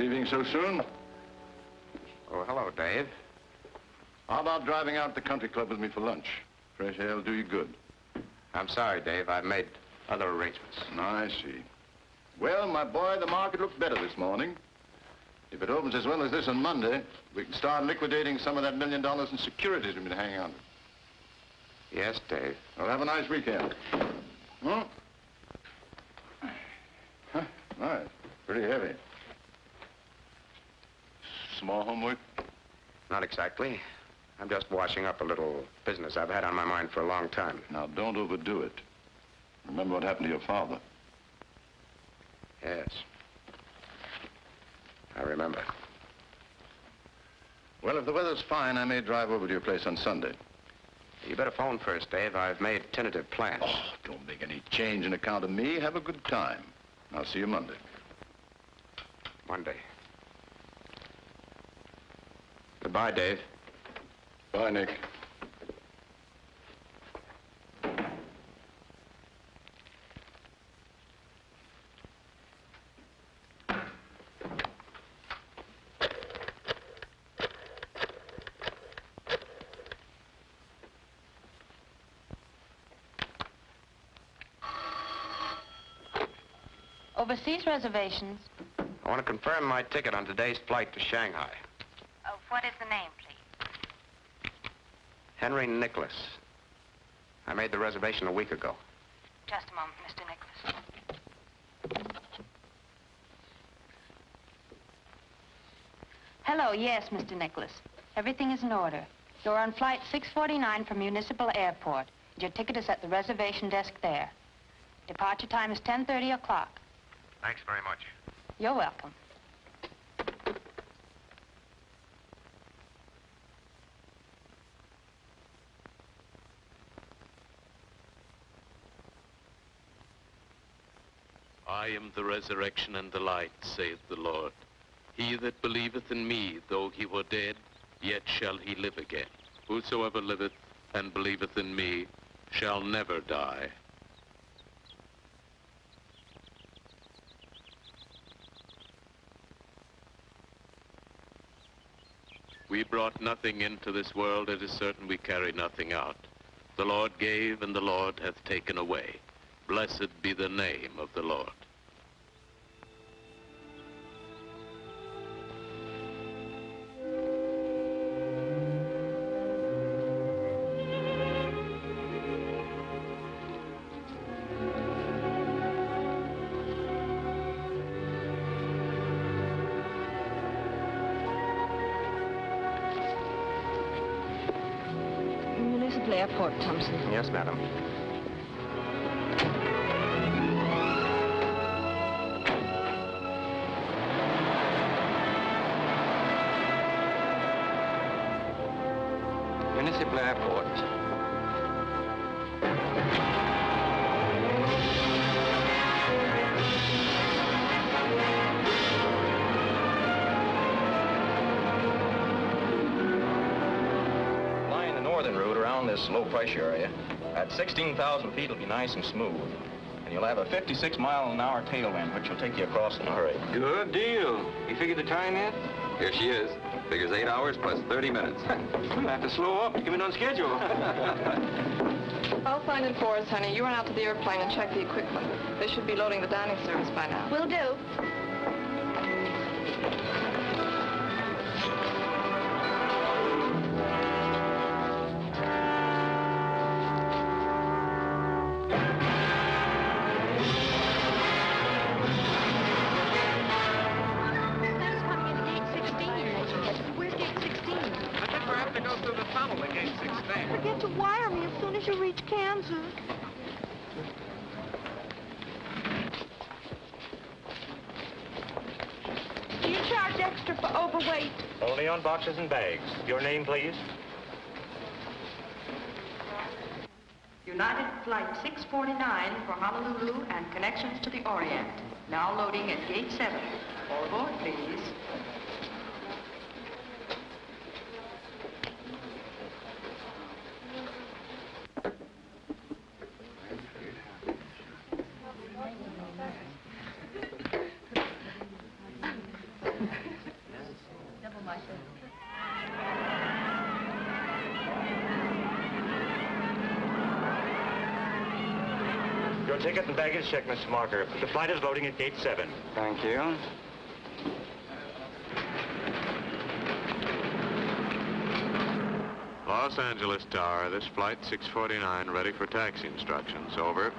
Leaving so soon? Oh, hello, Dave. How about driving out to the country club with me for lunch? Fresh air will do you good. I'm sorry, Dave. I've made other arrangements. I see. Well, my boy, the market looks better this morning. If it opens as well as this on Monday, we can start liquidating some of that $1 million in securities we've been hanging on to. Yes, Dave. Well, have a nice weekend. Huh? Nice. Pretty heavy. Small homework? Not exactly. I'm just washing up a little business I've had on my mind for a long time. Now, don't overdo it. Remember what happened to your father. Yes. I remember. Well, if the weather's fine, I may drive over to your place on Sunday. You better phone first, Dave. I've made tentative plans. Oh, don't make any change in account of me. Have a good time. I'll see you Monday. Monday. Goodbye, Dave. Bye, Nick. Overseas reservations. I want to confirm my ticket on today's flight to Shanghai. Oh, what is the name, please? Henry Nicholas. I made the reservation a week ago. Just a moment, Mr. Nicholas. Hello, yes, Mr. Nicholas. Everything is in order. You're on flight 649 from Municipal Airport. Your ticket is at the reservation desk there. Departure time is 10:30 o'clock. Thanks very much. You're welcome. I am the resurrection and the light, saith the Lord. He that believeth in me, though he were dead, yet shall he live again. Whosoever liveth and believeth in me shall never die. We brought nothing into this world, it is certain we carry nothing out. The Lord gave, and the Lord hath taken away. Blessed be the name of the Lord. Municipal Airport, Thompson. Yes, madam. Municipal Airport. Flying the northern route around this low pressure area, at 16,000 feet it'll be nice and smooth. And you'll have a 56-mile-an-hour tailwind, which will take you across in a hurry. Good deal. You figured the time yet? Here she is. Figures 8 hours plus 30 minutes. We'll have to slow up. You're coming on schedule. I'll find it for us, honey. You run out to the airplane and check the equipment. They should be loading the dining service by now. Will do. Forget to wire me as soon as you reach Kansas. Do you charge extra for overweight? Only on boxes and bags. Your name, please? United Flight 649 for Honolulu and connections to the Orient. Now loading at Gate 7. All aboard, please. Your ticket and baggage check, Mr. Marker. The flight is loading at gate 7. Thank you. Los Angeles Tower, this flight 649, ready for taxi instructions. Over.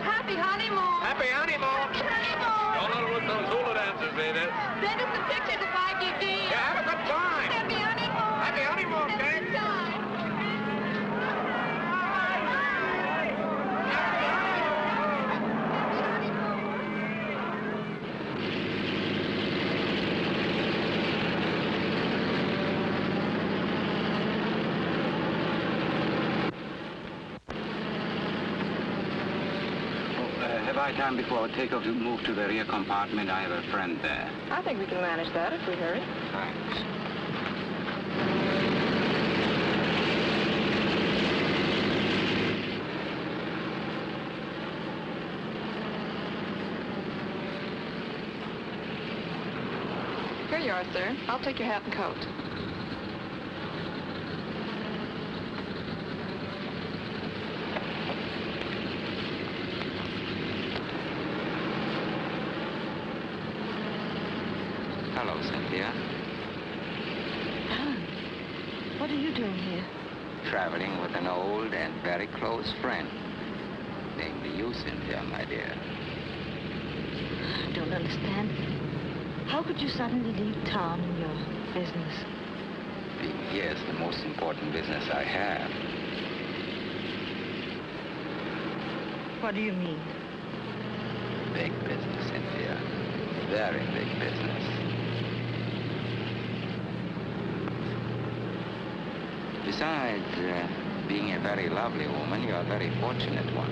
Happy honeymoon! Happy honeymoon! Don't let her with those hula dances, Edith. Send us the pictures if I give you. Yeah, have a good time. Happy honeymoon! Happy honeymoon, Have a gang. good time. Have I time before takeoff to move to the rear compartment? I have a friend there. I think we can manage that if we hurry. Thanks. Here you are, sir. I'll take your hat and coat. Hello, Cynthia. Alan, what are you doing here? Traveling with an old and very close friend. Namely you, Cynthia, my dear. I don't understand. How could you suddenly leave town and your business? Being here is the most important business I have. What do you mean? Big business, Cynthia. Very big business. Besides being a very lovely woman, you're a very fortunate one.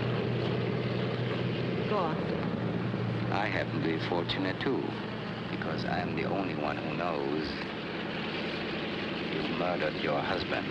Go on. I happen to be fortunate, too, because I'm the only one who knows you murdered your husband.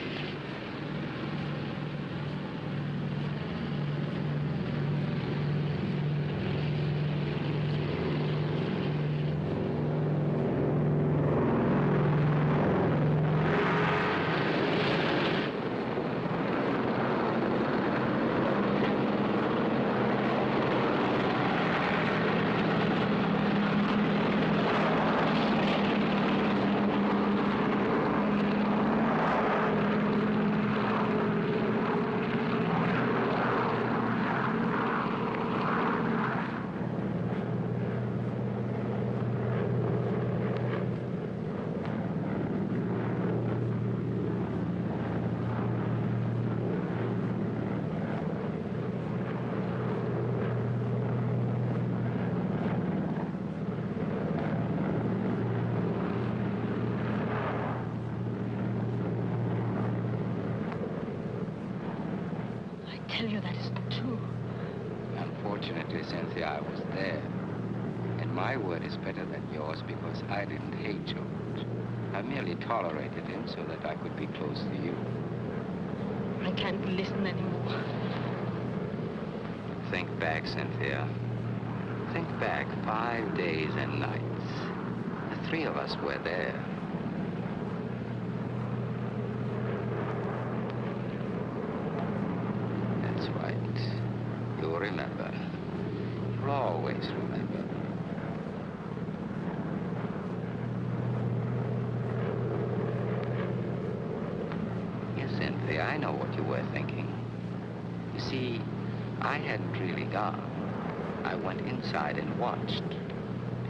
I tell you that isn't true. Unfortunately, Cynthia, I was there. And my word is better than yours because I didn't hate George. I merely tolerated him so that I could be close to you. I can't listen anymore. Think back, Cynthia. Think back 5 days and nights. The three of us were there. That's right. You'll remember. You'll always remember. Yes, Cynthia, I know what you were thinking. You see, I hadn't really gone. I went inside and watched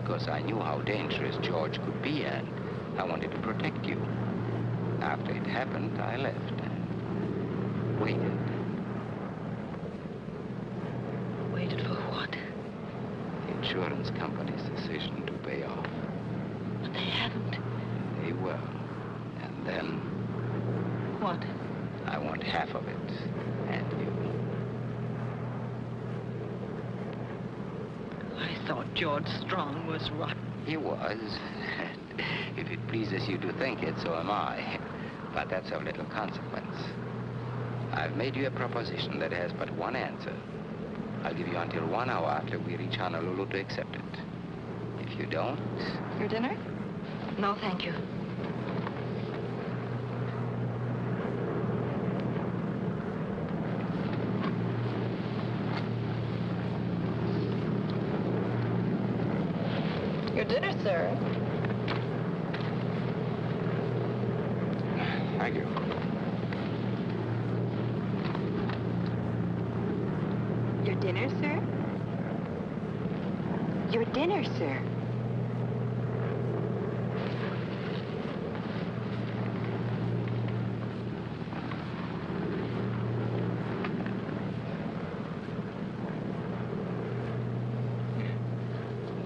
because I knew how dangerous George could be and I wanted to protect you. After it happened, I left and waited. Waited for what? The insurance company's decision to pay off. But they haven't. They will. And then What? I want half of it and you. I thought George Strong was rotten. He was. If it pleases you to think it, so am I. But that's of little consequence. I've made you a proposition that has but one answer. I'll give you until 1 hour after we reach Honolulu to accept it. If you don't... Your dinner? No, thank you. Your dinner, sir. Thank you. Your dinner, sir? Your dinner, sir.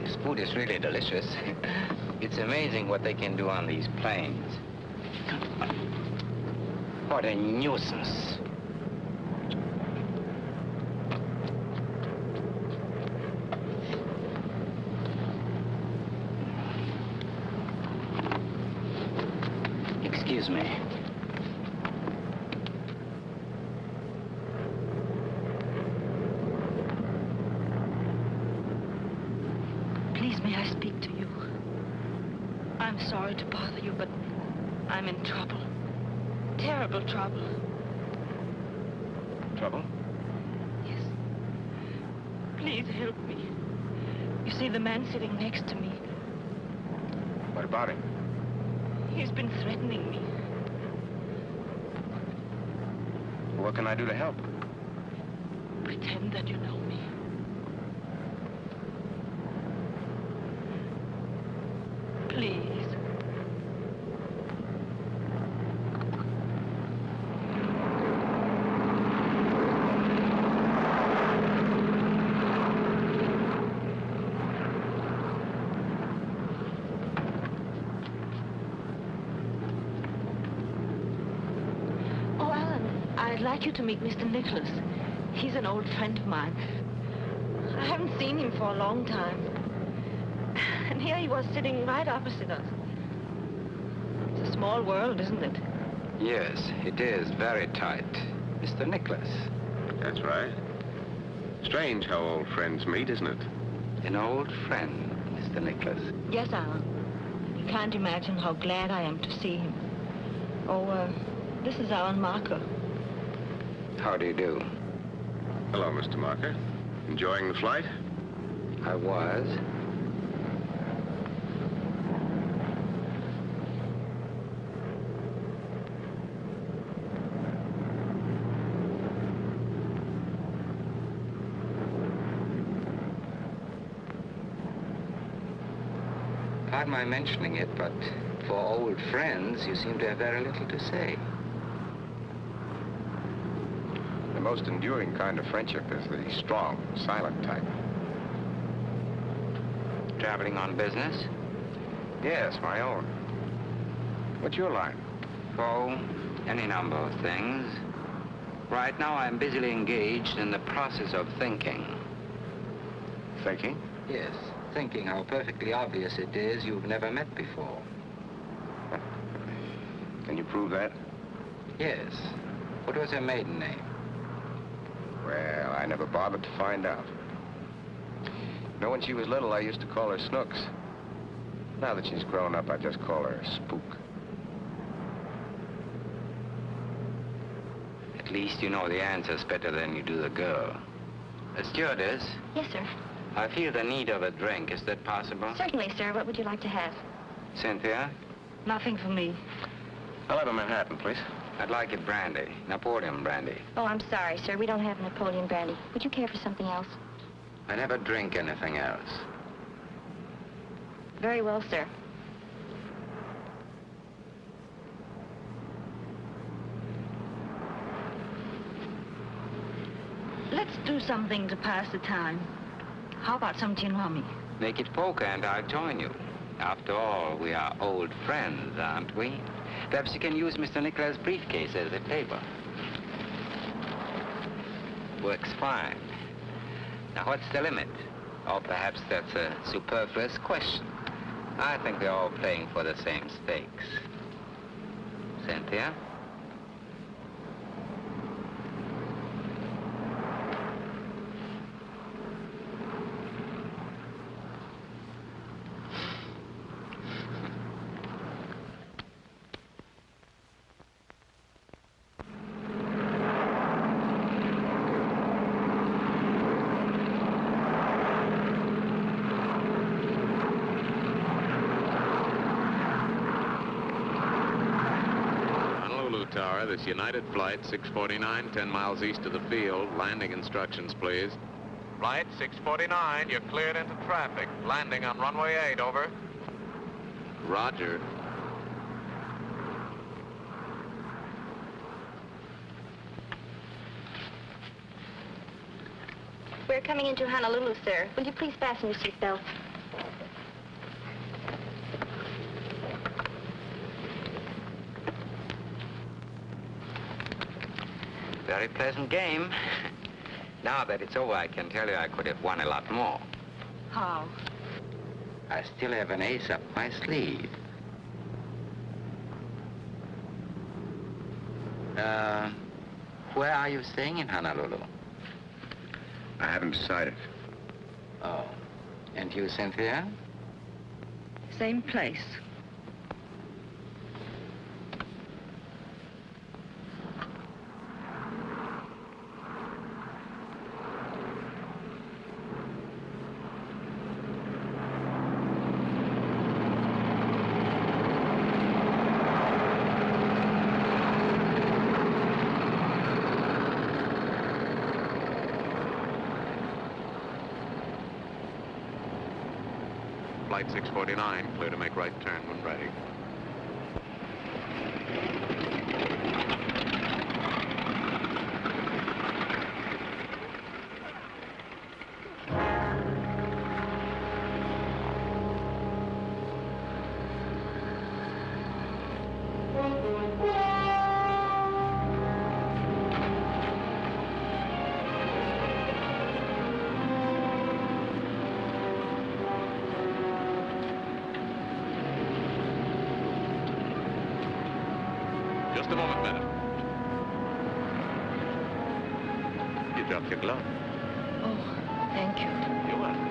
This food is really delicious. It's amazing what they can do on these planes. What a nuisance. Excuse me. Please, may I speak to you? I'm sorry to bother you, but I'm in trouble. Terrible trouble. Trouble? Yes. Please help me. You see, the man sitting next to me, What about him? he's been threatening me. What can I do to help? Pretend that you know me. Please. Oh, Alan, I'd like you to meet Mr. Nicholas. He's an old friend of mine. I haven't seen him for a long time. And here he was sitting right opposite us. It's a small world, isn't it? Yes, it is very tight. Mr. Nicholas. That's right. Strange how old friends meet, isn't it? An old friend, Mr. Nicholas. Yes, Alan. You can't imagine how glad I am to see him. Oh, this is Alan Marker. How do you do? Hello, Mr. Marker. Enjoying the flight? I was. Pardon my mentioning it, but for old friends, you seem to have very little to say. The most enduring kind of friendship is the strong, silent type. Traveling on business? Yes, my own. What's your line? Oh, any number of things. Right now, I'm busily engaged in the process of thinking. Thinking? Yes, thinking how perfectly obvious it is you've never met before. Can you prove that? Yes. What was her maiden name? Well, I never bothered to find out. You know, when she was little, I used to call her Snooks. Now that she's grown up, I just call her Spook. At least you know the answers better than you do the girl. Stewardess, Yes, sir. I feel the need of a drink. Is that possible? Certainly, sir. What would you like to have? Cynthia, Nothing for me. I'll have a Manhattan, please. I'd like it brandy. Napoleon brandy. Oh, I'm sorry, sir. We don't have Napoleon brandy. Would you care for something else? I never drink anything else. Very well, sir. Let's do something to pass the time. How about some gin rummy? Make it poker and I'll join you. After all, we are old friends, aren't we? Perhaps you can use Mr. Nicholas' briefcase as a table. Works fine. Now, what's the limit? Or perhaps that's a superfluous question. I think we're all playing for the same stakes. Cynthia? this United flight 649, 10 miles east of the field. Landing instructions, please. Flight 649, you're cleared into traffic. Landing on runway 8, over. Roger. We're coming into Honolulu, sir. Will you please fasten your seatbelt? Very pleasant game. Now that it's over, I can tell you I could have won a lot more. How? I still have an ace up my sleeve. Where are you staying in Honolulu? I haven't decided. Oh. And you, Cynthia? Same place. Flight 649, clear to make right turn when ready. Just a moment, madam. You dropped your glove. Oh, thank you. You're welcome.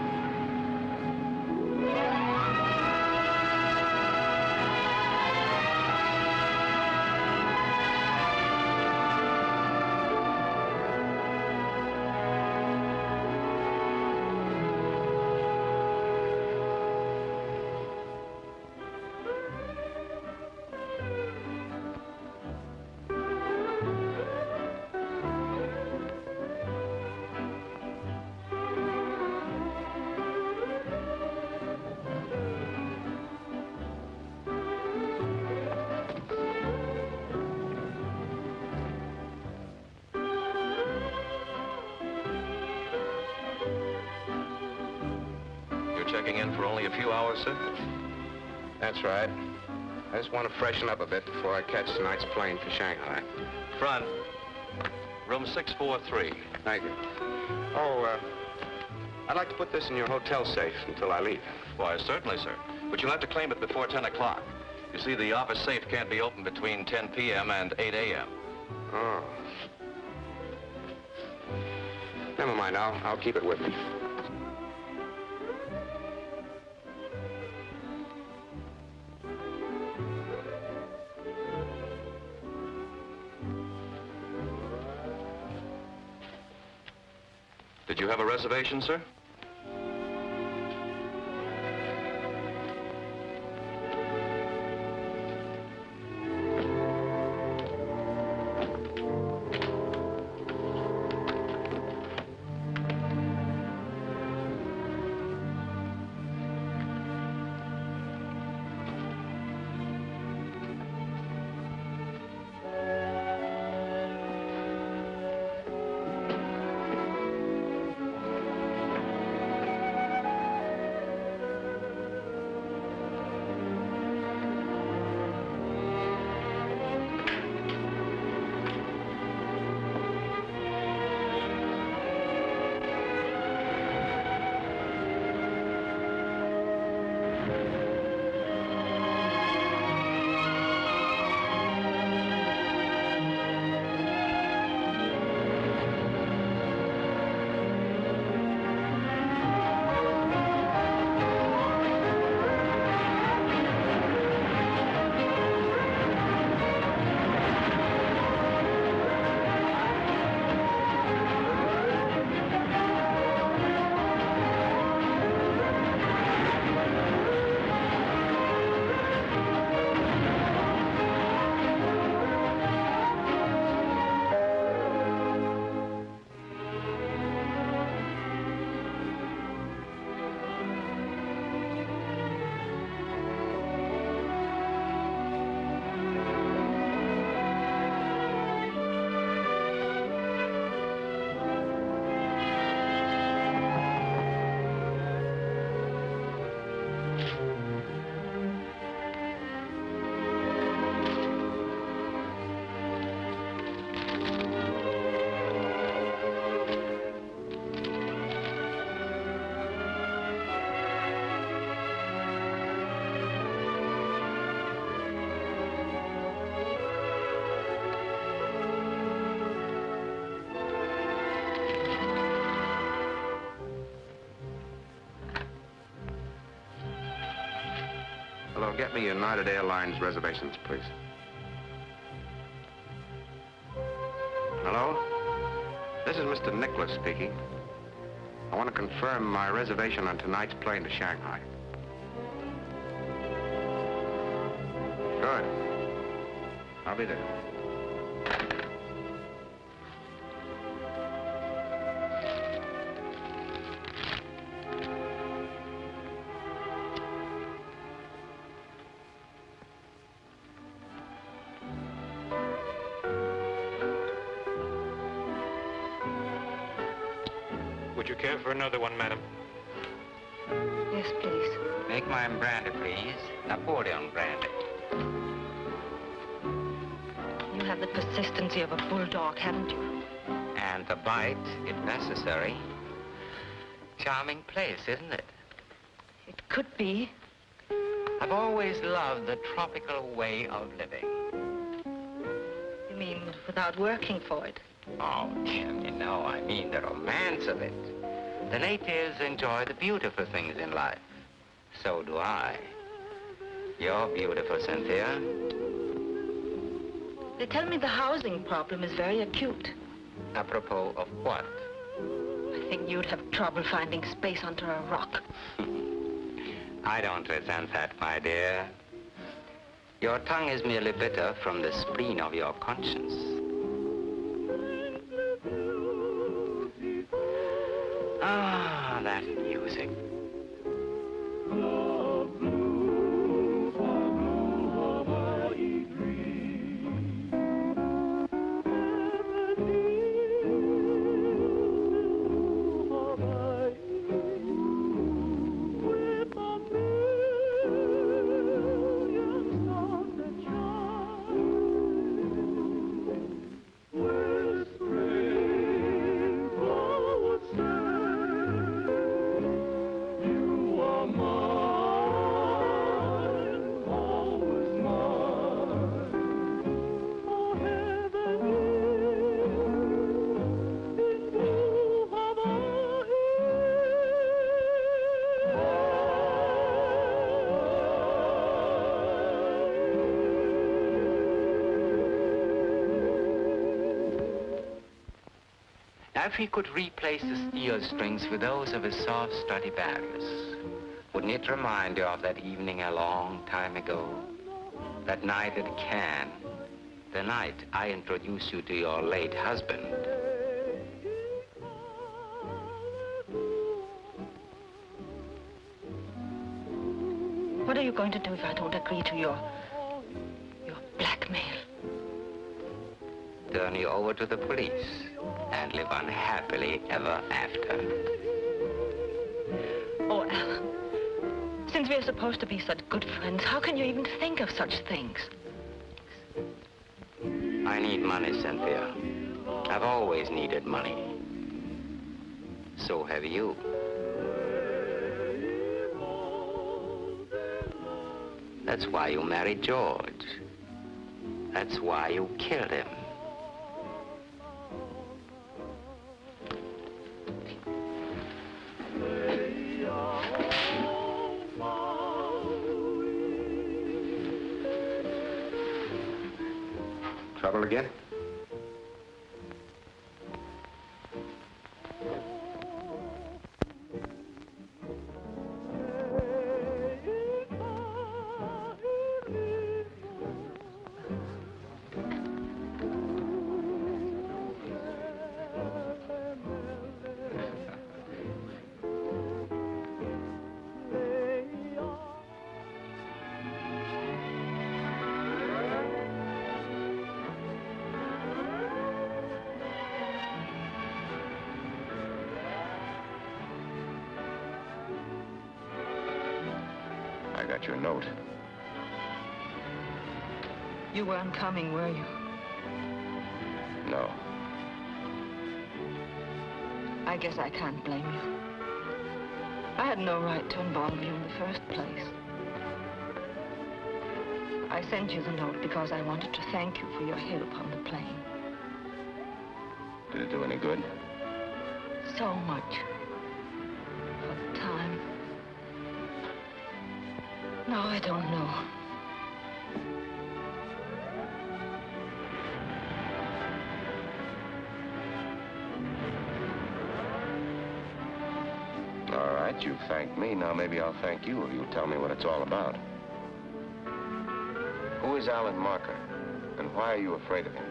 Checking in for only a few hours, sir? That's right. I just want to freshen up a bit before I catch tonight's plane for Shanghai. Front. Room 643. Thank you. Oh, I'd like to put this in your hotel safe until I leave. Why, certainly, sir. But you'll have to claim it before 10 o'clock. You see, the office safe can't be opened between 10 p.m. and 8 a.m. Oh. Never mind, I'll keep it with me. Did you have a reservation, sir? get me United Airlines reservations, please. Hello? This is Mr. Nicholas speaking. I want to confirm my reservation on tonight's plane to Shanghai. Good. I'll be there. Would you care for another one, madam? Yes, please. Make mine brandy, please. Napoleon brandy. You have the persistency of a bulldog, haven't you? And a bite, if necessary. Charming place, isn't it? It could be. I've always loved the tropical way of living. You mean without working for it? Oh, Jim, no, I mean the romance of it. The natives enjoy the beautiful things in life. So do I. You're beautiful, Cynthia. They tell me the housing problem is very acute. Apropos of what? I think you'd have trouble finding space under a rock. I don't resent that, my dear. Your tongue is merely bitter from the spleen of your conscience. Ah, that music. If he could replace the steel strings with those of his soft Stradivarius, wouldn't it remind you of that evening a long time ago? That night at Cannes, the night I introduced you to your late husband. What are you going to do if I don't agree to your blackmail? Turn you over to the police and live unhappily ever after. Oh, Alan, since we're supposed to be such good friends, how can you even think of such things? I need money, Cynthia. I've always needed money. So have you. That's why you married George. That's why you killed him. Trouble again? I got your note. You weren't coming, were you? No. I guess I can't blame you. I had no right to involve you in the first place. I sent you the note because I wanted to thank you for your help on the plane. Did it do any good? So much. For the time. No, I don't know. All right, you thanked me. Now maybe I'll thank you if you'll tell me what it's all about. Who is Alan Marker, and why are you afraid of him?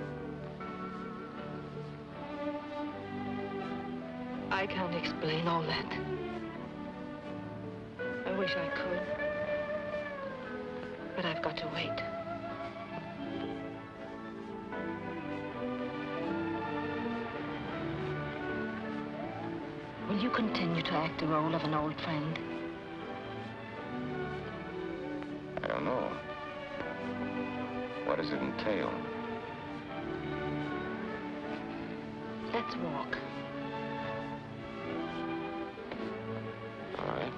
I can't explain all that. I wish I could. But I've got to wait. Will you continue to act the role of an old friend? I don't know. What does it entail? Let's walk. All right.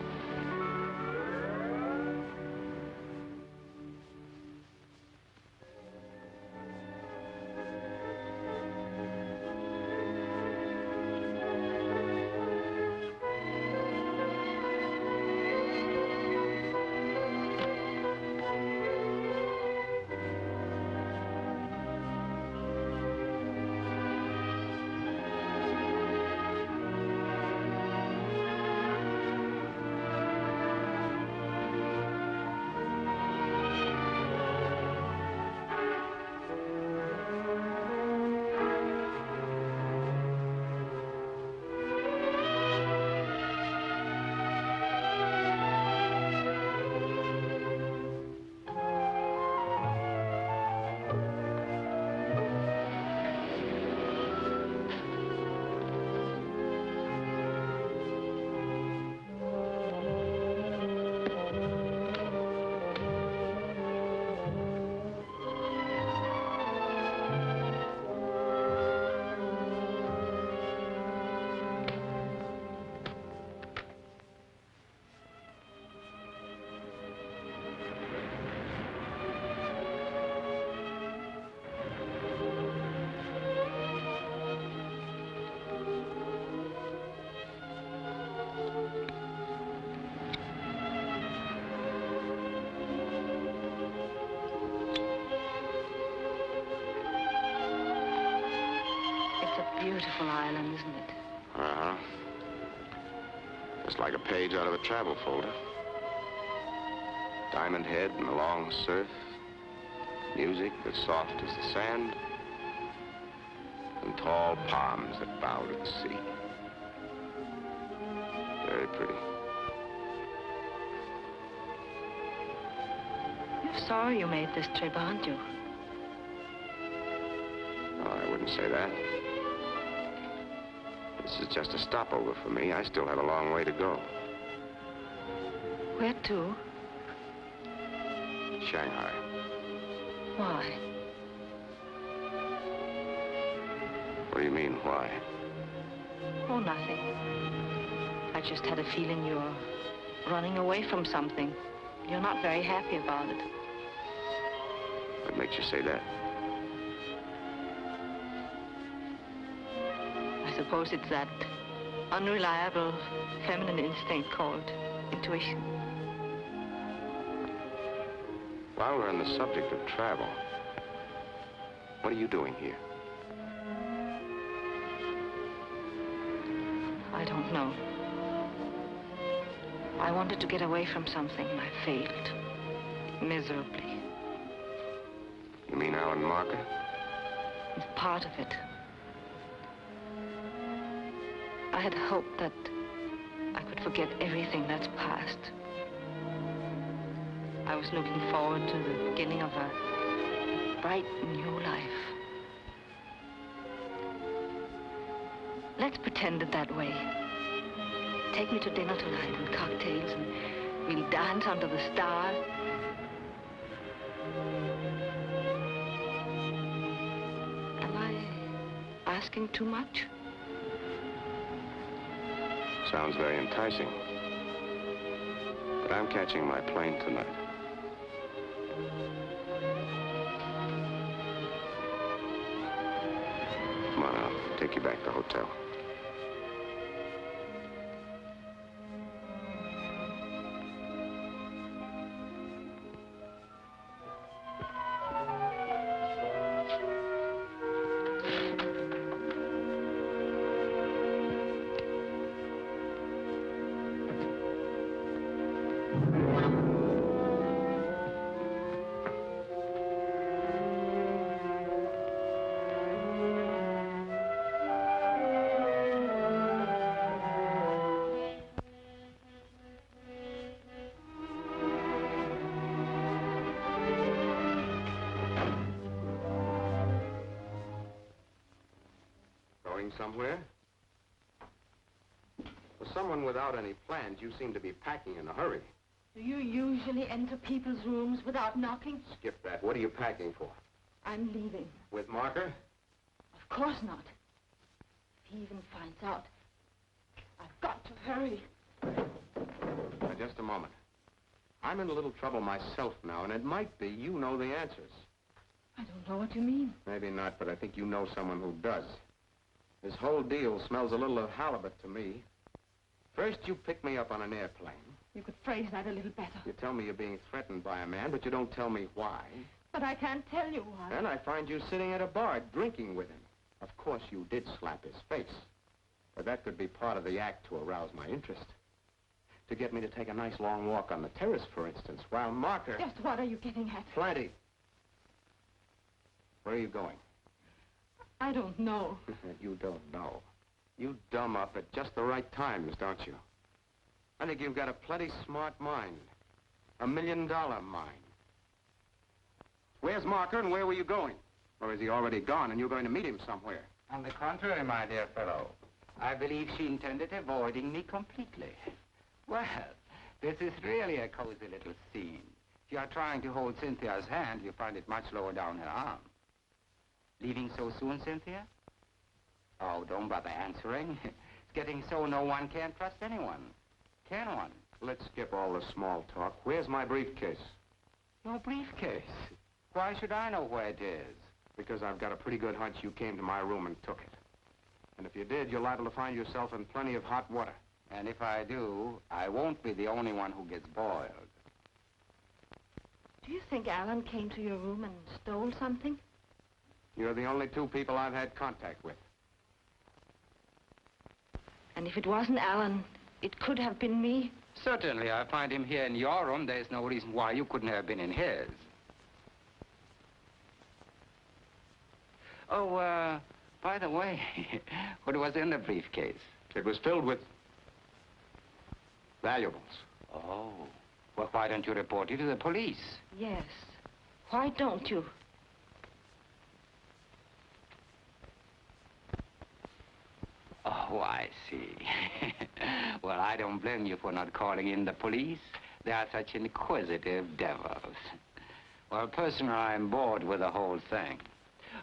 Beautiful island, isn't it? Uh-huh. Just like a page out of a travel folder. Diamond Head and the long surf. Music that's soft as the sand. And tall palms that bow to the sea. Very pretty. You're sorry you made this trip, aren't you? Oh, I wouldn't say that. This is just a stopover for me. I still have a long way to go. Where to? Shanghai. Why? What do you mean, why? Oh, nothing. I just had a feeling you're running away from something. You're not very happy about it. What makes you say that? I suppose it's that unreliable feminine instinct called intuition. While we're on the subject of travel, what are you doing here? I don't know. I wanted to get away from something and I failed. Miserably. You mean Alan Marker? It's part of it. I had hoped that I could forget everything that's past. I was looking forward to the beginning of a bright new life. Let's pretend it that way. Take me to dinner tonight and cocktails, and we'll dance under the stars. Am I asking too much? Sounds very enticing. But I'm catching my plane tonight. Come on, I'll take you back to the hotel. somewhere. For someone without any plans, you seem to be packing in a hurry. Do you usually enter people's rooms without knocking? Skip that. What are you packing for? I'm leaving. With Marker? Of course not. If he even finds out, I've got to hurry. Now, just a moment. I'm in a little trouble myself now, and it might be you know the answers. I don't know what you mean. Maybe not, but I think you know someone who does. This whole deal smells a little of halibut to me. First, you pick me up on an airplane. You could phrase that a little better. You tell me you're being threatened by a man, but you don't tell me why. But I can't tell you why. Then I find you sitting at a bar drinking with him. Of course, you did slap his face. But that could be part of the act to arouse my interest. To get me to take a nice long walk on the terrace, for instance, while Marker... Just what are you getting at? Plenty. Where are you going? I don't know. You don't know. You dumb up at just the right times, don't you? I think you've got a plenty smart mind. $1 million mind. Where's Marker and where were you going? Or is he already gone and you're going to meet him somewhere? On the contrary, my dear fellow, I believe she intended avoiding me completely. Well, this is really a cozy little scene. If you are trying to hold Cynthia's hand, you find it much lower down her arm. Leaving so soon, Cynthia? Oh, don't bother answering. It's getting so no one can trust anyone. Can one? Let's skip all the small talk. Where's my briefcase? Your briefcase? Why should I know where it is? Because I've got a pretty good hunch you came to my room and took it. And if you did, you're liable to find yourself in plenty of hot water. And if I do, I won't be the only one who gets boiled. Do you think Alan came to your room and stole something? You're the only two people I've had contact with. And if it wasn't Alan, it could have been me? Certainly, I find him here in your room. There's no reason why you couldn't have been in his. Oh, by the way, what was in the briefcase? It was filled with valuables. Oh, well, why don't you report it to the police? Yes. Why don't you? Oh, I see. Well, I don't blame you for not calling in the police. They are such inquisitive devils. Well, personally, I'm bored with the whole thing.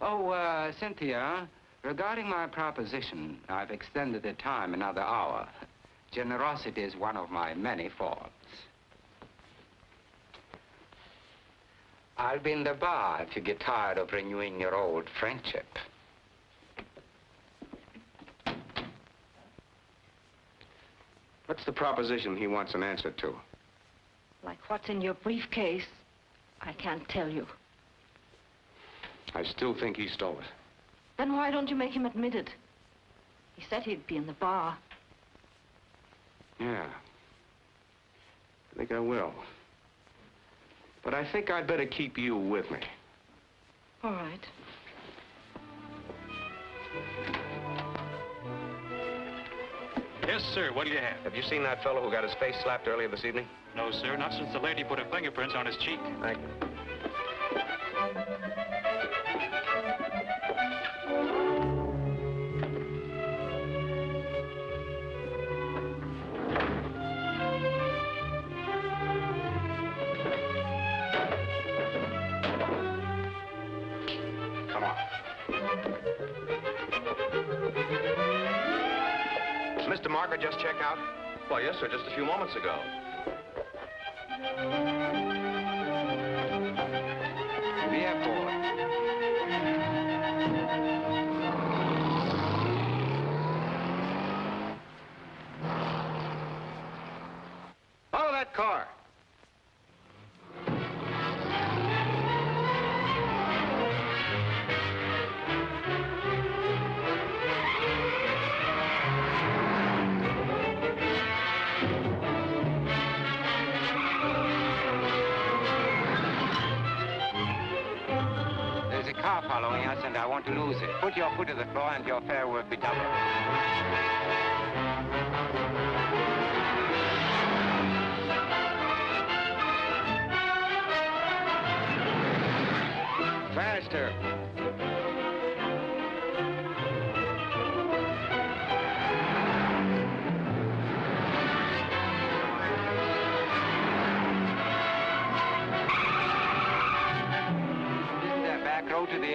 Oh, Cynthia, regarding my proposition, I've extended the time another hour. Generosity is one of my many faults. I'll be in the bar if you get tired of renewing your old friendship. What's the proposition he wants an answer to? Like what's in your briefcase, I can't tell you. I still think he stole it. Then why don't you make him admit it? He said he'd be in the bar. Yeah. I think I will. But I think I'd better keep you with me. All right. Yes, sir. What do you have? Have you seen that fellow who got his face slapped earlier this evening? No, sir. Not since the lady put her fingerprints on his cheek. Thank you. Come on. Mr. Marker just check out? Why, yes, sir, just a few moments ago. The airport. Follow that car. There's a car following us, and I want to lose it. Put your foot to the floor, and your fare will be doubled. Faster.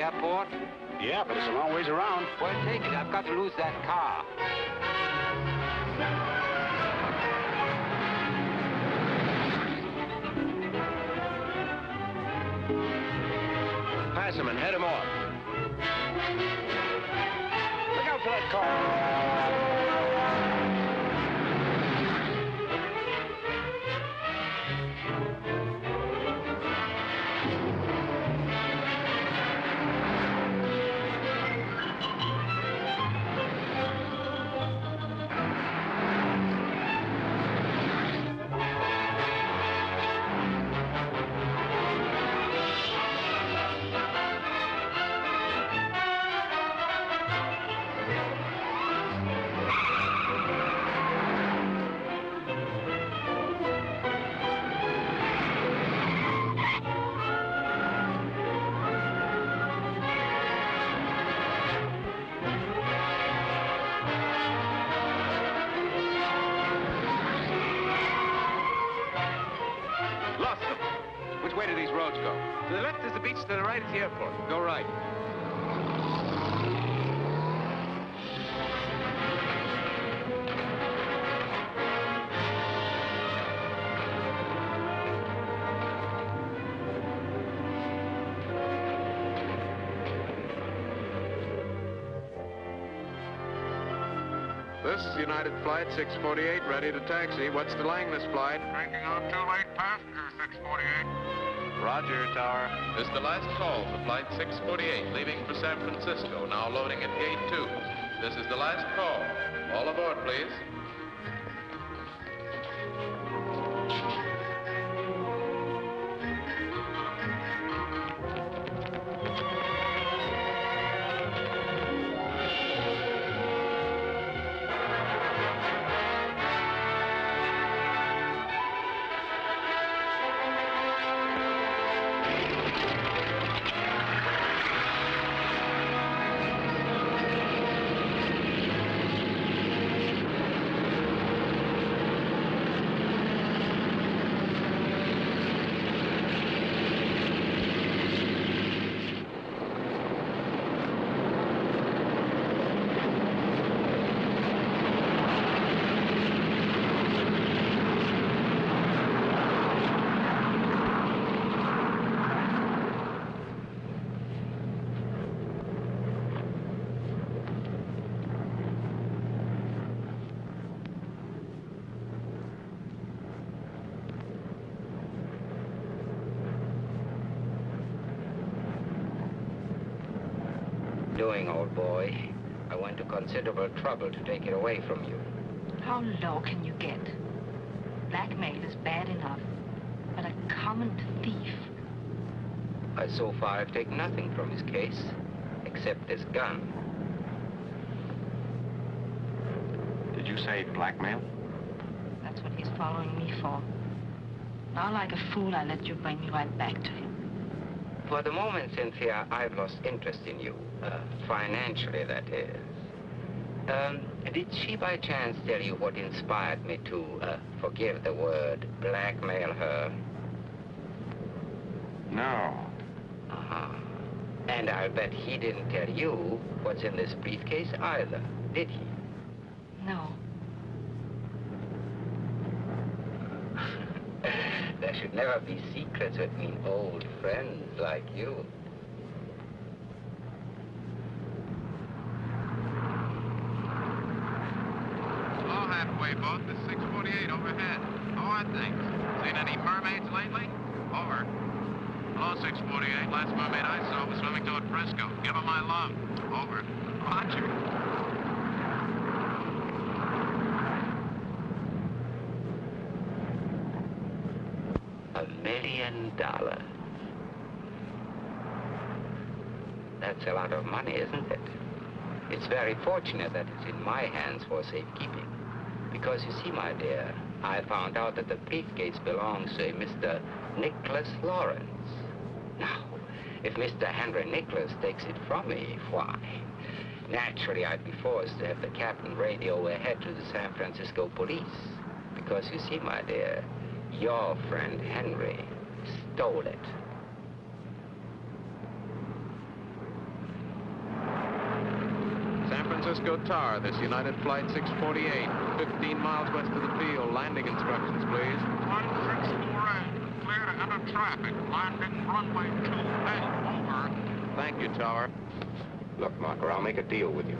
airport? Yeah, but it's a long ways around. Well, take it. I've got to lose that car. Pass him and head him off. Look out for that car. To the left is the beach, to the right is the airport. Go right. This is United Flight 648, ready to taxi. What's delaying this flight? Taking on 2 late passengers, 648. Roger, Tower. This is the last call for Flight 648, leaving for San Francisco, now loading at Gate 2. This is the last call. All aboard, please. Doing, old boy. I went to considerable trouble to take it away from you. How low can you get? Blackmail is bad enough, but a common thief. So far, I've taken nothing from his case, except this gun. Did you say blackmail? That's what he's following me for. Now, like a fool, I let you bring me right back to him. For the moment, Cynthia, I've lost interest in you. Financially, that is. Did she by chance tell you what inspired me to, forgive the word, blackmail her? No. Uh-huh. And I'll bet he didn't tell you what's in this briefcase either, did he? No. There should never be secrets between old friends like you. All halfway boat, the 648 overhead. How are things? Seen any mermaids lately? Over. Hello, 648. Last mermaid I saw was swimming toward Frisco. Give her my love. Over. Roger. $1 million. That's a lot of money, isn't it? It's very fortunate that it's in my hands for safekeeping. Because you see, my dear, I found out that the briefcase belongs to a Mr. Nicholas Lawrence. Now, if Mr. Henry Nicholas takes it from me, why, naturally I'd be forced to have the captain radio ahead to the San Francisco police. Because you see, my dear, your friend Henry stole it. Frisco Tower, this United Flight 648. 15 miles west of the field. Landing instructions, please. 1648, clear to enter traffic. Landing runway 28, over. Thank you, Tower. Look, Marker, I'll make a deal with you.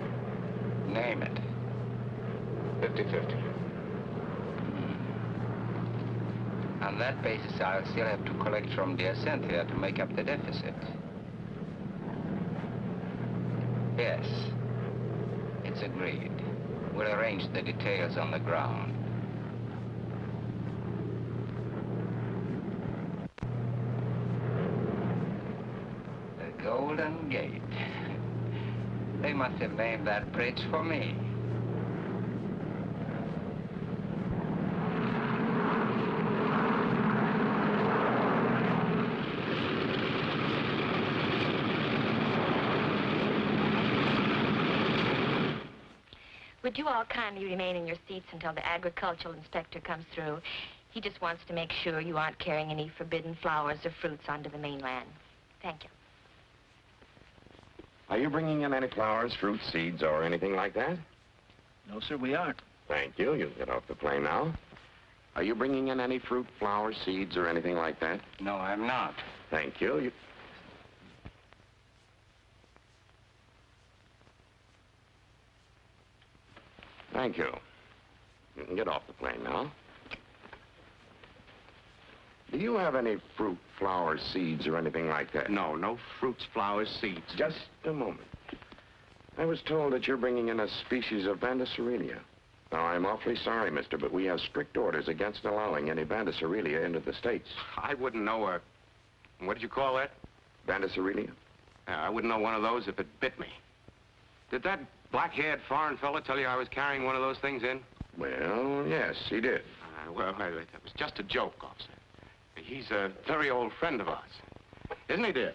Name it. 50-50. On that basis, I'll still have to collect from dear Cynthia to make up the deficit. Yes. It's agreed. We'll arrange the details on the ground. The Golden Gate. They must have named that bridge for me. Would you all kindly remain in your seats until the agricultural inspector comes through? He just wants to make sure you aren't carrying any forbidden flowers or fruits onto the mainland. Thank you. Are you bringing in any flowers, fruit, seeds, or anything like that? No, sir, we aren't. Thank you. You can get off the plane now. Are you bringing in any fruit, flowers, seeds, or anything like that? No, I'm not. Thank you. Thank you. You can get off the plane now. Do you have any fruit, flowers, seeds, or anything like that? No, no fruits, flowers, seeds. Just a moment. I was told that you're bringing in a species of Bandicerelia. Now, I'm awfully sorry, mister, but we have strict orders against allowing any Bandicerelia into the States. I wouldn't know what did you call that? Bandicerelia? I wouldn't know one of those if it bit me. Did that black-haired foreign fella tell you I was carrying one of those things in? Well, yes, he did. Well, that was just a joke, officer. He's a very old friend of ours. Isn't he, dear?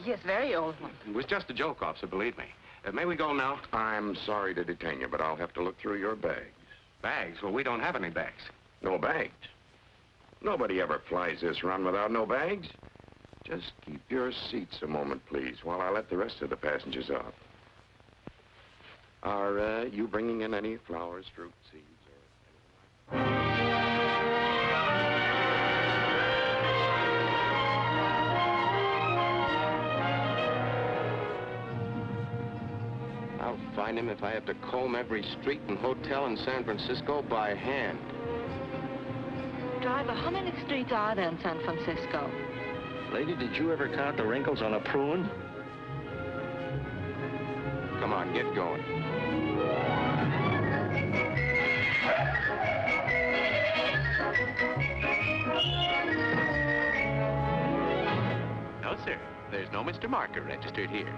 Yes, very old one. It was just a joke, officer, believe me. May we go now? I'm sorry to detain you, but I'll have to look through your bags. Bags? Well, we don't have any bags. No bags? Nobody ever flies this run without no bags. Just keep your seats a moment, please, while I let the rest of the passengers out. Are you bringing in any flowers, fruit, seeds, or anything like that? I'll find him if I have to comb every street and hotel in San Francisco by hand. Driver, how many streets are there in San Francisco? Lady, did you ever count the wrinkles on a prune? Come on, get going. No, sir. There's no Mr. Marker registered here.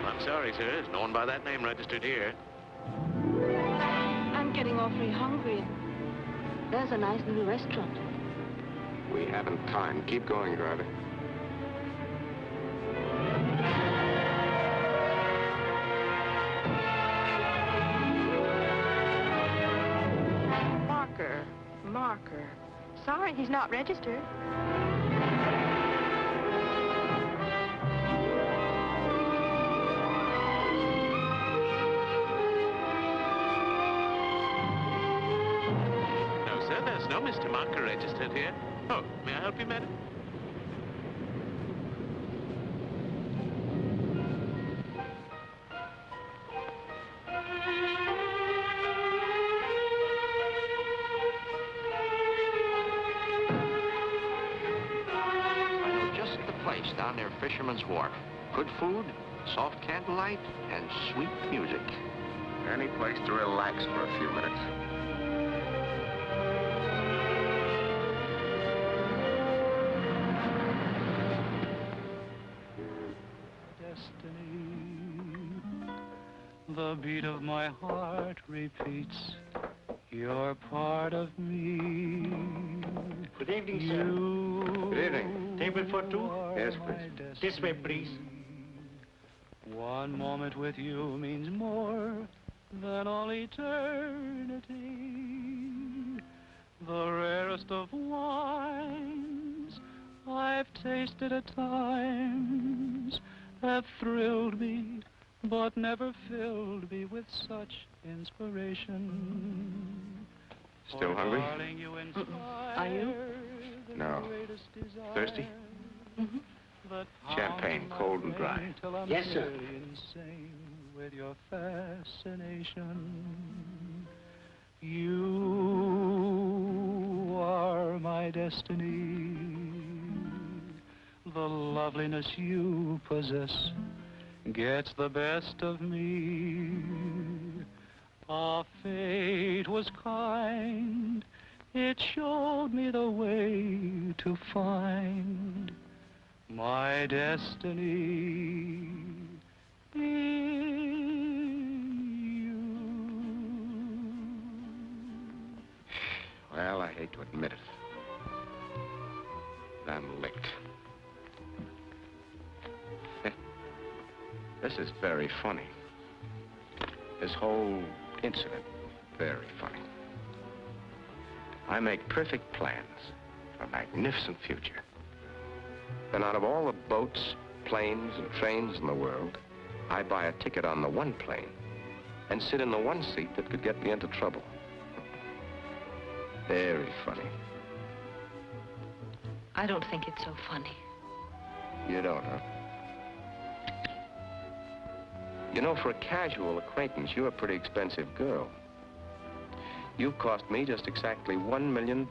I'm sorry, sir. There's no one by that name registered here. I'm getting awfully hungry. There's a nice little restaurant. We haven't time. Keep going, driver. Marker. Sorry, he's not registered. No, sir, there's no Mr. Marker registered here. Oh, may I help you, madam? Down near Fisherman's Wharf. Good food, soft candlelight, and sweet music. Any place to relax for a few minutes. Destiny, the beat of my heart repeats. You're part of me. Good evening, sir. Good evening. Table for two? Yes, please. This way, please. One moment with you means more than all eternity. The rarest of wines, I've tasted at times, have thrilled me, but never filled me with such inspiration. Still hungry? Are you? No. Thirsty? Mm-hmm. Champagne, cold and dry. Yes, sir. Insane with your fascination. You are my destiny. The loveliness you possess gets the best of me. Our fate was kind. It showed me the way to find my destiny in you. Well, I hate to admit it. But I'm licked. This is very funny. This whole incident, very funny. I make perfect plans for a magnificent future. Then out of all the boats, planes, and trains in the world, I buy a ticket on the one plane and sit in the one seat that could get me into trouble. Very funny. I don't think it's so funny. You don't, huh? You know, for a casual acquaintance, you're a pretty expensive girl. You've cost me just exactly $1 million.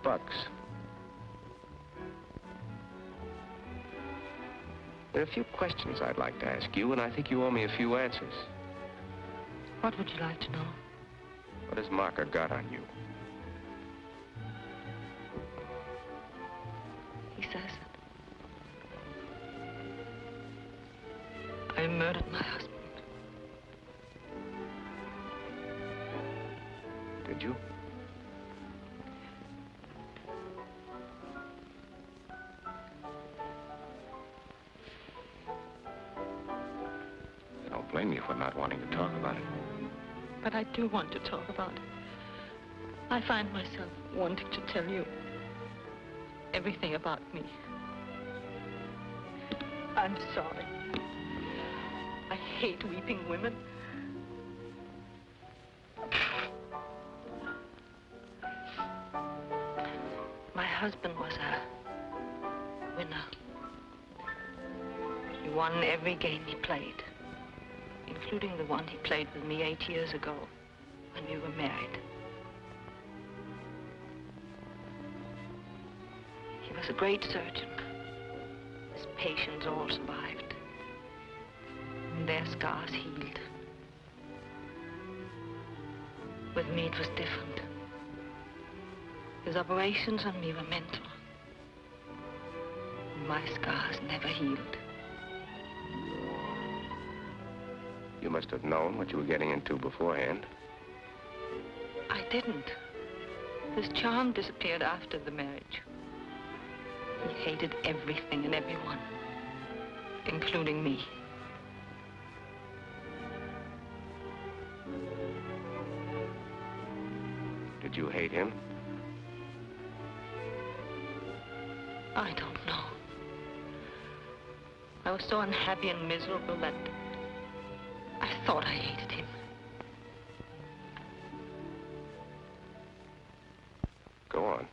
There are a few questions I'd like to ask you, and I think you owe me a few answers. What would you like to know? What has Marker got on you? He says it. I murdered my husband. Did you? I don't blame you for not wanting to talk about it. But I do want to talk about it. I find myself wanting to tell you everything about me. I'm sorry. I hate weeping women. My husband was a winner. He won every game he played, including the one he played with me 8 years ago when we were married. He was a great surgeon. His patients all survived, and their scars healed. With me, it was different. His operations on me were mental. My scars never healed. You must have known what you were getting into beforehand. I didn't. His charm disappeared after the marriage. He hated everything and everyone, including me. Did you hate him? I don't know. I was so unhappy and miserable that I thought I hated him. Go on.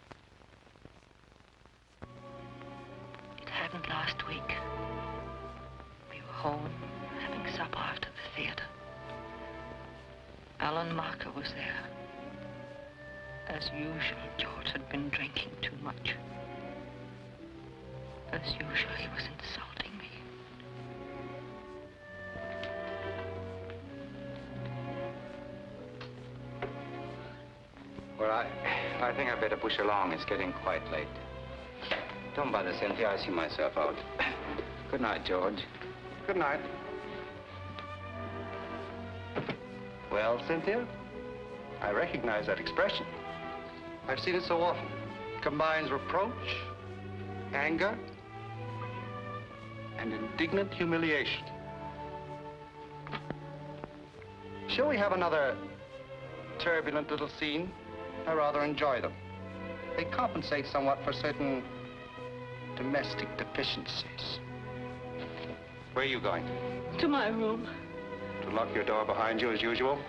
It happened last week. We were home, having supper after the theater. Alan Marker was there. As usual, George had been drinking too much. As usual, he was insulting me. Well, I think I'd better push along. It's getting quite late. Don't bother, Cynthia. I see myself out. Good night, George. Good night. Well, Cynthia, I recognize that expression. I've seen it so often. It combines reproach, anger, and indignant humiliation. Shall we have another turbulent little scene? I rather enjoy them. They compensate somewhat for certain domestic deficiencies. Where are you going? To my room. To lock your door behind you as usual?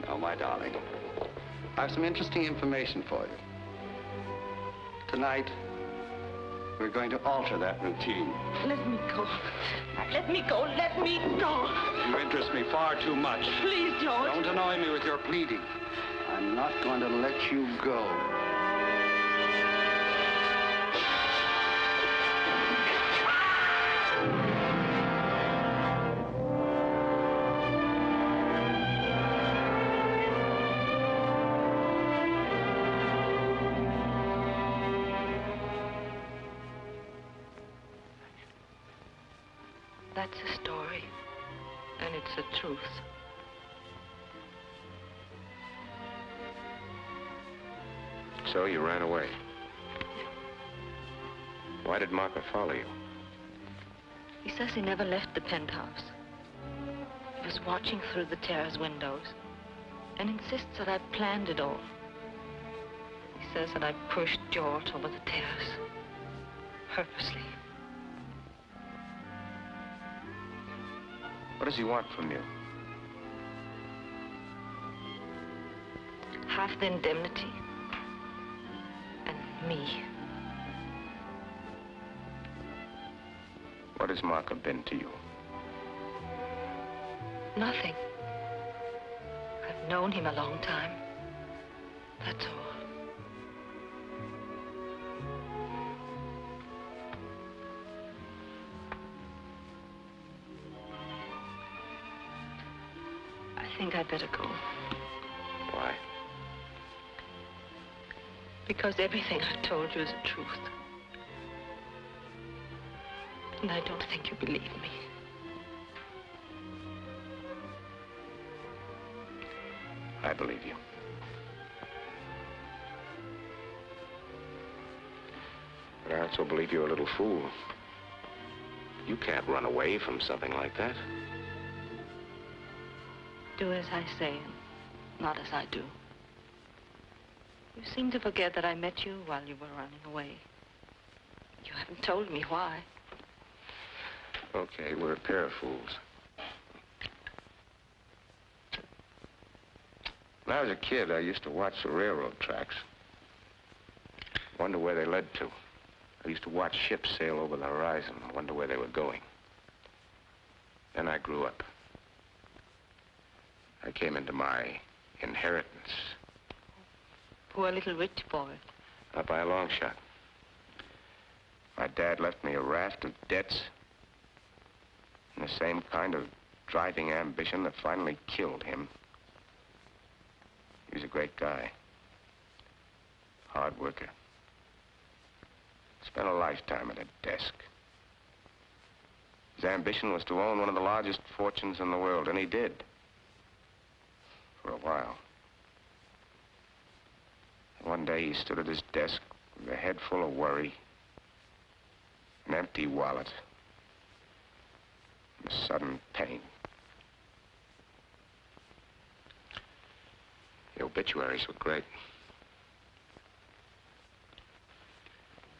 No, my darling. I have some interesting information for you. Tonight, we're going to alter that routine. Let me go. Let me go. Let me go. You interest me far too much. Please don't. Don't annoy me with your pleading. I'm not going to let you go. That's a story, and it's the truth. So you ran away. Why did Marco follow you? He says he never left the penthouse. He was watching through the terrace windows and insists that I planned it all. He says that I pushed George over the terrace, purposely. What does he want from you? Half the indemnity. And me. What has Marco been to you? Nothing. I've known him a long time. That's all. I think I'd better go. Why? Because everything I told you is the truth. And I don't think you believe me. I believe you. But I also believe you're a little fool. You can't run away from something like that. Do as I say, and not as I do. You seem to forget that I met you while you were running away. You haven't told me why. Okay, we're a pair of fools. When I was a kid, I used to watch the railroad tracks. Wonder where they led to. I used to watch ships sail over the horizon, wonder where they were going. Then I grew up. I came into my inheritance. Poor little rich boy. Not by a long shot. My dad left me a raft of debts and the same kind of driving ambition that finally killed him. He was a great guy. Hard worker. Spent a lifetime at a desk. His ambition was to own one of the largest fortunes in the world, and he did. For a while. One day he stood at his desk with a head full of worry, an empty wallet, and a sudden pain. The obituaries were great.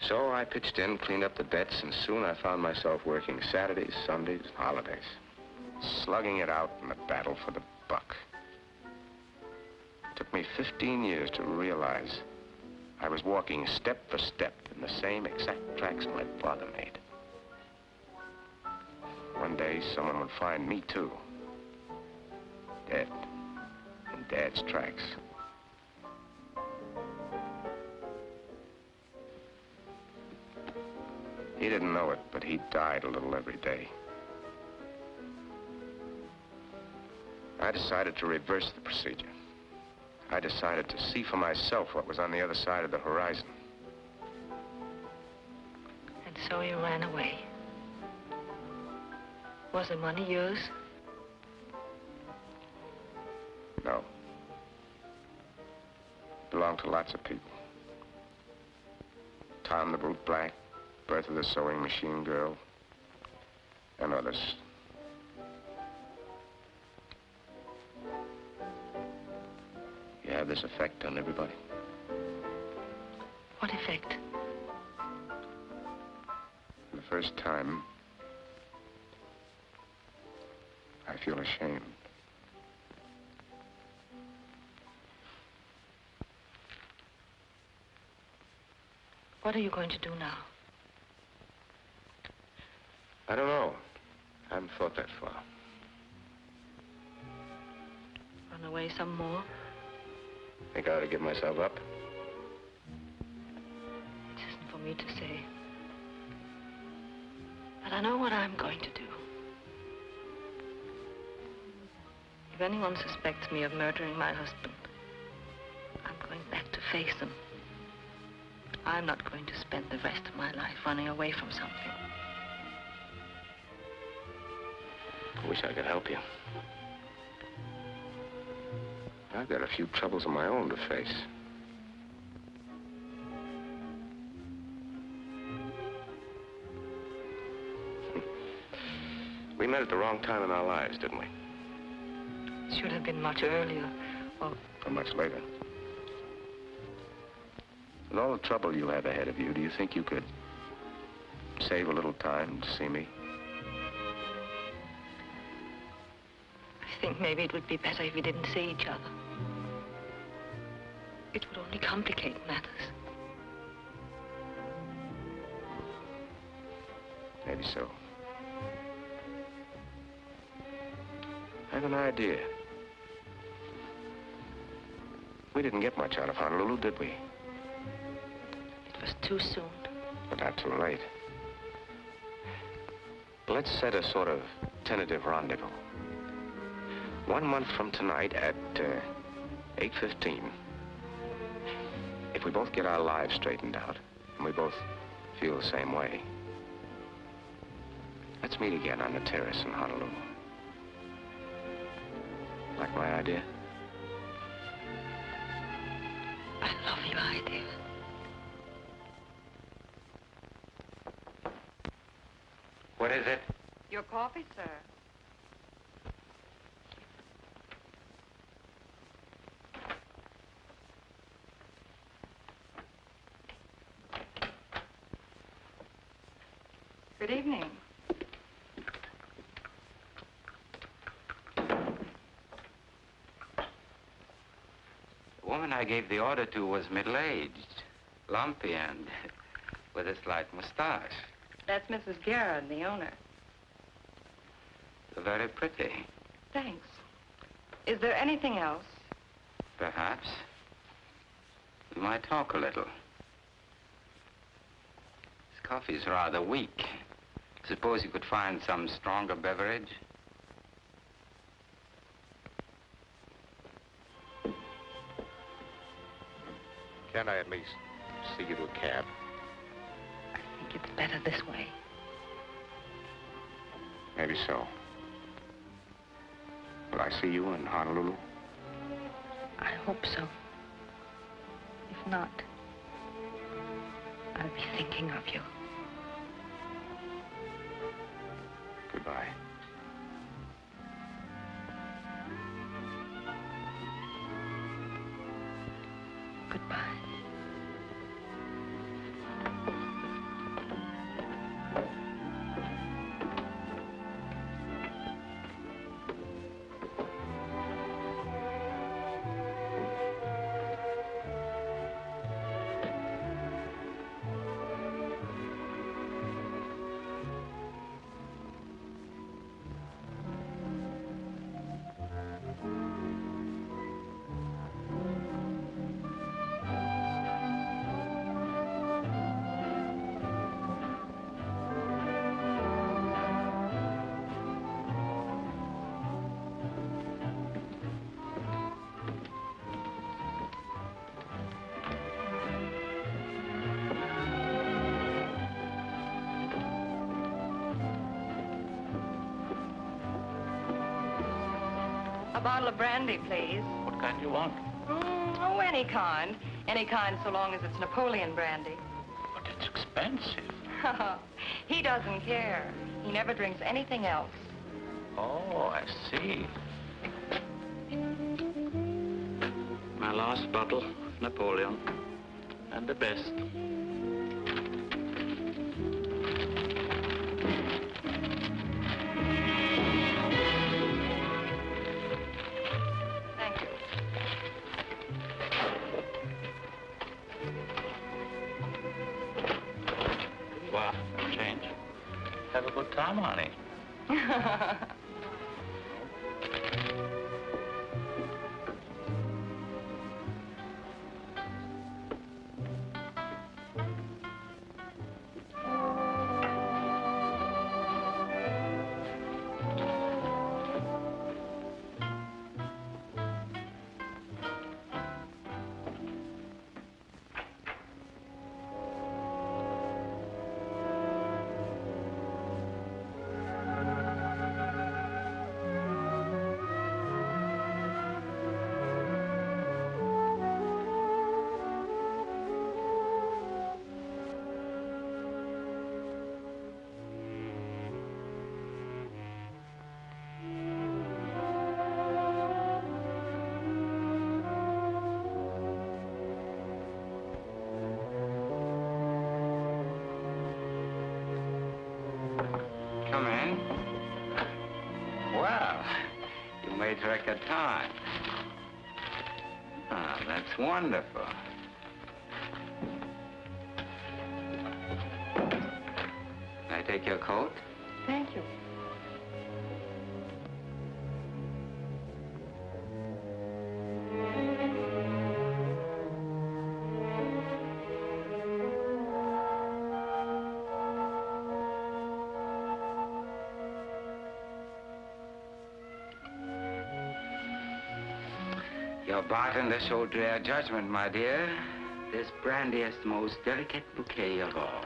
So I pitched in, cleaned up the debts, and soon I found myself working Saturdays, Sundays, and holidays, slugging it out in the battle for the buck. It took me 15 years to realize I was walking step for step in the same exact tracks my father made. One day, someone would find me, too. Dead. In Dad's tracks. He didn't know it, but he died a little every day. I decided to reverse the procedure. I decided to see for myself what was on the other side of the horizon. And so you ran away. Was the money yours? No. Belonged to lots of people. Tom the Brute Black, Bertha the Sewing Machine Girl, and others. You have this effect on everybody? What effect? first time, I feel ashamed. What are you going to do now? I don't know. I haven't thought that far. Run away some more? Think I ought to give myself up? It isn't for me to say. But I know what I'm going to do. If anyone suspects me of murdering my husband, I'm going back to face them. I'm not going to spend the rest of my life running away from something. I wish I could help you. I've got a few troubles of my own to face. We met at the wrong time in our lives, didn't we? It should have been much earlier, or much later. With all the trouble you have ahead of you, do you think you could save a little time to see me? I think maybe it would be better if we didn't see each other. It would only complicate matters. Maybe so. I have an idea. We didn't get much out of Honolulu, did we? It was too soon. But not too late. Let's set a sort of tentative rendezvous. 1 month from tonight at 8:15. If we both get our lives straightened out, and we both feel the same way, let's meet again on the terrace in Honolulu. Like my idea? I love your idea. What is it? Your coffee, sir. Good evening. The woman I gave the order to was middle-aged, lumpy, and with a slight mustache. That's Mrs. Garrett, the owner. Very pretty. Thanks. Is there anything else? Perhaps. We might talk a little. This coffee's rather weak. Suppose you could find some stronger beverage? Can't I at least see you to a cab? I think it's better this way. Maybe so. Will I see you in Honolulu? I hope so. If not, I'll be thinking of you. Goodbye. Goodbye. A bottle of brandy, please. What kind do you want? Oh, any kind. Any kind so long as it's Napoleon brandy. But it's expensive. He doesn't care. He never drinks anything else. Oh, I see. My last bottle, Napoleon. And the best. No change. Have a good time, honey. Come in. Well, you made record time. Ah, that's wonderful. Can I take your coat? Thank you. Your bartender showed rare judgment, my dear. This brandy is the most delicate bouquet of all.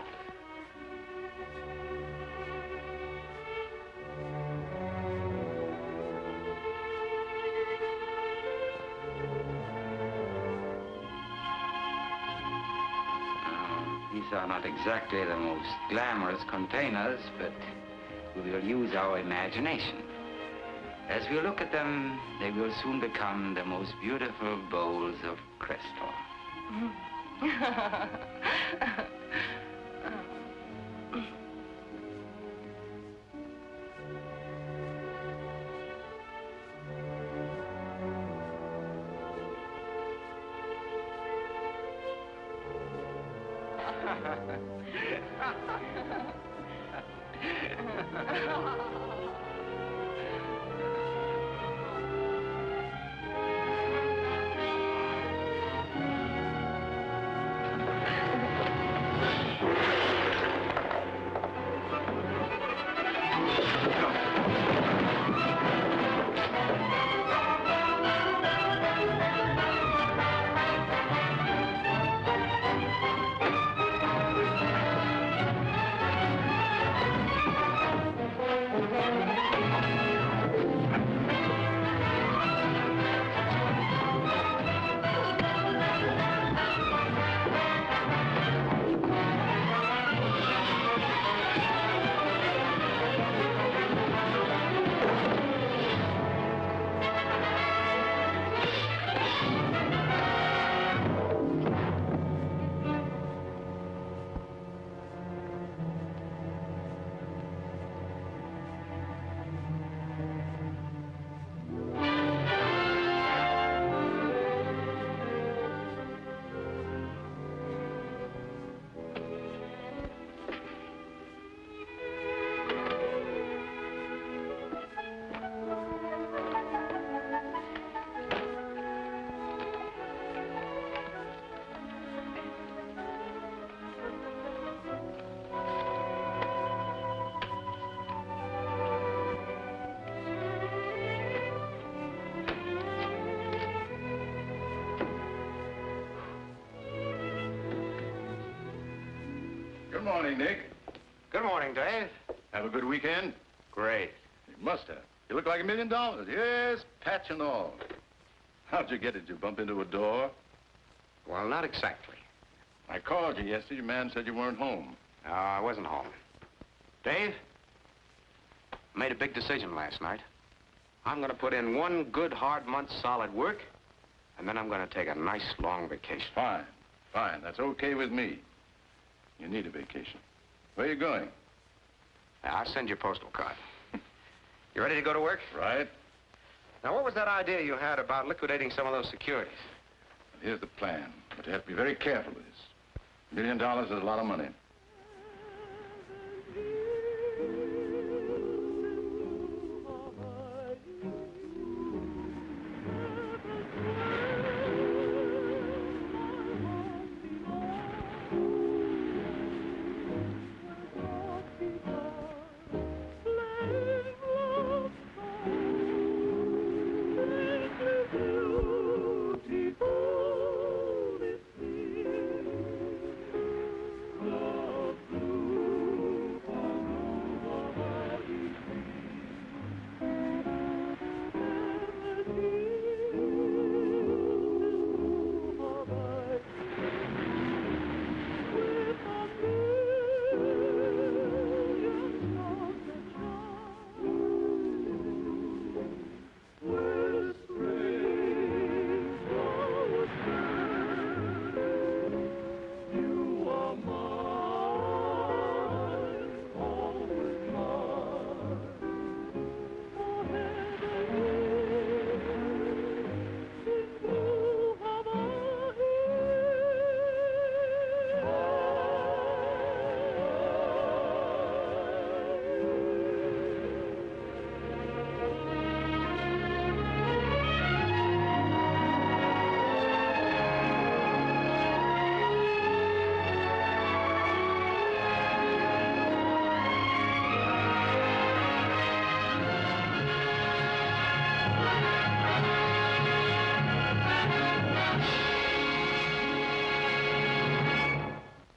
Now, these are not exactly the most glamorous containers, but we will use our imagination. As we look at them, they will soon become the most beautiful bowls of crystal. Good morning, Nick. Good morning, Dave. Have a good weekend? Great. You must have. You look like $1 million. Yes, patch and all. How'd you get it? Did you bump into a door? Well, not exactly. I called you yesterday. Your man said you weren't home. No, I wasn't home. Dave, I made a big decision last night. I'm going to put in one good, hard month's solid work, and then I'm going to take a nice, long vacation. Fine. Fine. That's okay with me. You need a vacation. Where are you going? I'll send you a postal card. You ready to go to work? Right. Now, what was that idea you had about liquidating some of those securities? Here's the plan. But you have to be very careful with this. $1 million is a lot of money.